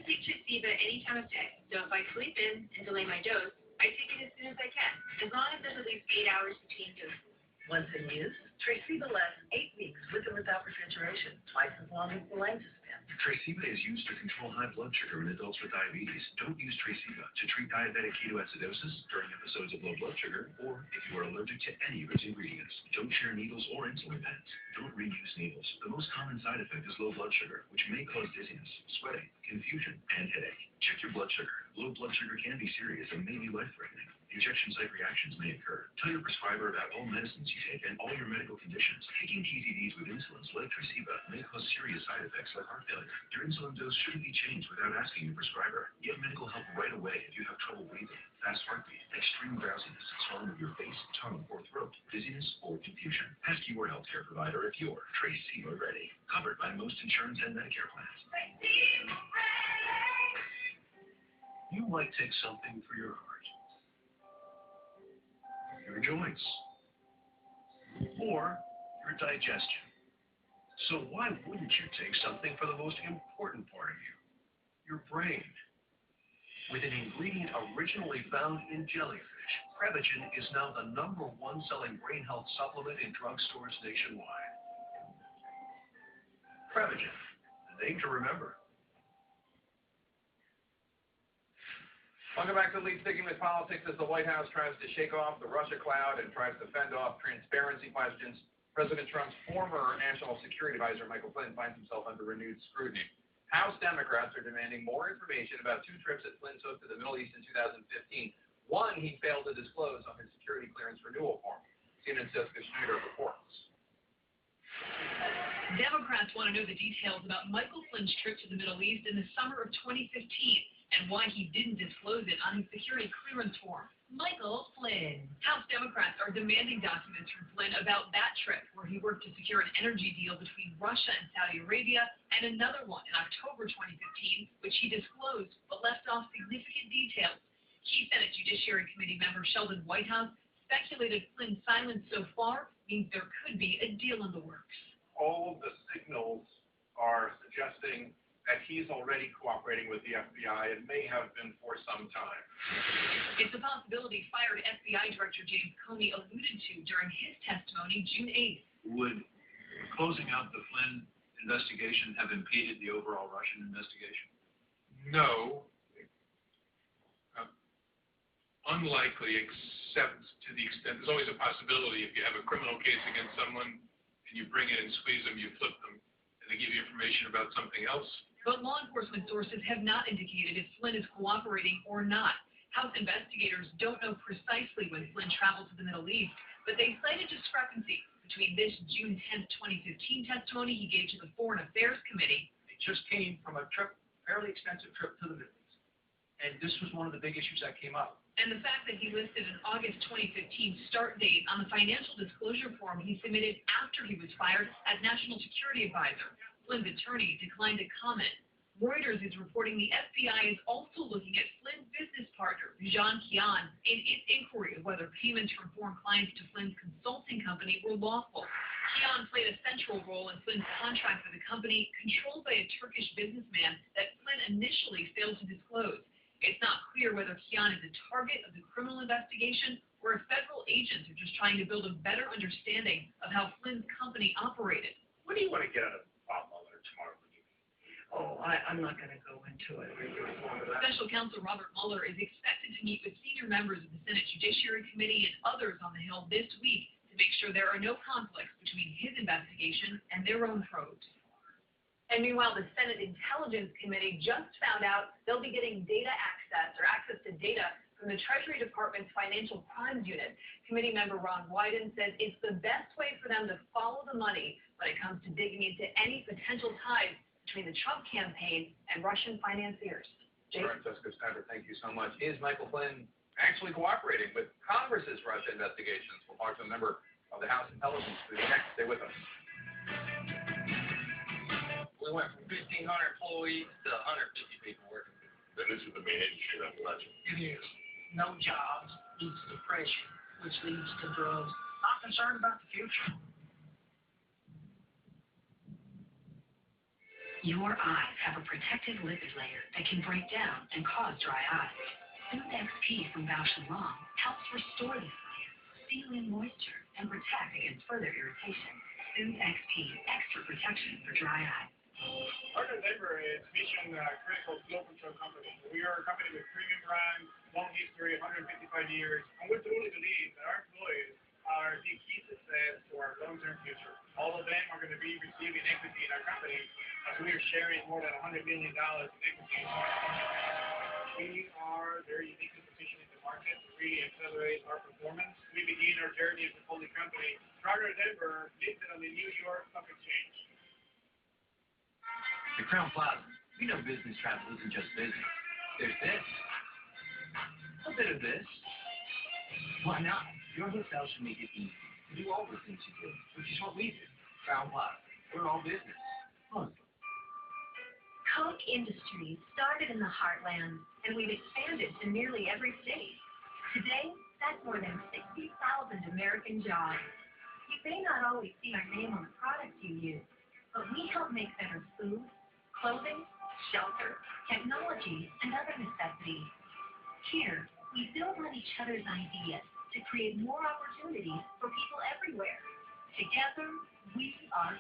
take Tresiba any time of day, so if I sleep in and delay my dose, I take it as soon as I can, as long as there's at least 8 hours between doses. Once in use, Tresiba lasts 8 weeks with or without refrigeration, twice as long as the Langevin. Tresiba is used to control high blood sugar in adults with diabetes. Don't use Tresiba to treat diabetic ketoacidosis during episodes of low blood sugar or if you are allergic to any of its ingredients. Don't share needles or insulin pens. Don't reuse needles. The most common side effect is low blood sugar, which may cause dizziness, sweating, confusion, and headache. Check your blood sugar. Low blood sugar can be serious and may be life-threatening. Injection site reactions may occur. Tell your prescriber about all medicines you take and all your medical conditions. Taking TZDs with insulins like Tresiba may cause serious side effects like heart failure. Your insulin dose shouldn't be changed without asking your prescriber. Get medical help right away if you have trouble breathing, fast heartbeat, extreme drowsiness, swelling of your face, tongue, or throat, dizziness, or confusion. Ask your healthcare provider if you're Tresiba ready. Covered by most insurance and Medicare plans. You might take something for your heart, your joints, or your digestion. So why wouldn't you take something for the most important part of you, your brain? With an ingredient originally found in jellyfish, Prevagen is now the #1 selling brain health supplement in drugstores nationwide. Prevagen, the name to remember. Welcome back to Lead Sticking with Politics as the White House tries to shake off the Russia cloud and tries to fend off transparency questions. President Trump's former National Security Advisor, Michael Flynn, finds himself under renewed scrutiny. House Democrats are demanding more information about 2 trips that Flynn took to the Middle East in 2015. One he failed to disclose on his security clearance renewal form. CNN's Jessica Schneider reports. Democrats want to know the details about Michael Flynn's trip to the Middle East in the summer of 2015 and why he didn't disclose it on his security clearance form. Michael Flynn. House Democrats are demanding documents from Flynn about that trip where he worked to secure an energy deal between Russia and Saudi Arabia, and another one in October 2015, which he disclosed but left off significant details. Key Senate Judiciary Committee member Sheldon Whitehouse speculated Flynn's silence so far means there could be a deal in the works. All of the signals are suggesting that he's already cooperating with the FBI and may have been for some time. It's a possibility fired FBI Director James Comey alluded to during his testimony June 8th. Would closing out the Flynn investigation have impeded the overall Russian investigation? No. Unlikely, except to the extent, there's always a possibility if you have a criminal case against someone and you bring it and squeeze them, you flip them, and they give you information about something else. But law enforcement sources have not indicated if Flynn is cooperating or not. House investigators don't know precisely when Flynn traveled to the Middle East, but they cited discrepancies between this June 10, 2015 testimony he gave to the Foreign Affairs Committee. He just came from a trip, fairly extensive trip to the Middle East. And this was one of the big issues that came up. And the fact that he listed an August 2015 start date on the financial disclosure form he submitted after he was fired as National Security Advisor. Flynn's attorney declined to comment. Reuters is reporting the FBI is also looking at Flynn's business partner, Jean Kian, in its inquiry of whether payments from foreign clients to Flynn's consulting company were lawful. Kian played a central role in Flynn's contract with a company controlled by a Turkish businessman that Flynn initially failed to disclose. It's not clear whether Kian is a target of the criminal investigation or if federal agents are just trying to build a better understanding of how Flynn's company operated. What do you want to get out of Bob Mueller tomorrow? Oh, I'm not going to go into it. Special Counsel Robert Mueller is expected to meet with senior members of the Senate Judiciary Committee and others on the Hill this week to make sure there are no conflicts between his investigation and their own probes. And meanwhile, the Senate Intelligence Committee just found out they'll be getting data access to data from the Treasury Department's Financial Crimes Unit. Committee member Ron Wyden says it's the best way for them to follow the money when it comes to digging into any potential ties between the Trump campaign and Russian financiers. All right, Jessica Schneider, thank you so much. Is Michael Flynn actually cooperating with Congress's Russia investigations? We'll talk to a member of the House Intelligence Committee next. Stay with us. We went from 1,500 employees to 150 people working. Then this is the main industry that's touching. It is. No jobs leads to depression, which leads to drugs. I'm concerned about the future. Your eyes have a protective lipid layer that can break down and cause dry eyes. Soothe XP from Bausch & Lomb helps restore this layer, seal in moisture, and protect against further irritation. Soothe XP, extra protection for dry eyes. Gardner Denver is mission critical flow control company. We are a company with premium brand, long history, 155 years, and we truly believe that our employees are the key success to our long-term future. All of them are going to be receiving equity in our company as we are sharing more than $100 million in equity. We are very uniquely positioned in the market to really accelerate our performance. We begin our journey as a public company. Gardner Denver listed on the New York Stock Exchange. The Crown Plaza. We know business travel isn't just business. There's this. A bit of this. Why not? Your hotel should make it easy to do all the things you do, which is what we do. Crown Plaza. We're all business. Mostly. Koch Industries started in the heartland, and we've expanded to nearly every state. Today, that's more than 60,000 American jobs. You may not always see our name on the products you use, but we help make better food, clothing, shelter, technology, and other necessities. Here, we build on each other's ideas to create more opportunities for people everywhere. Together, we are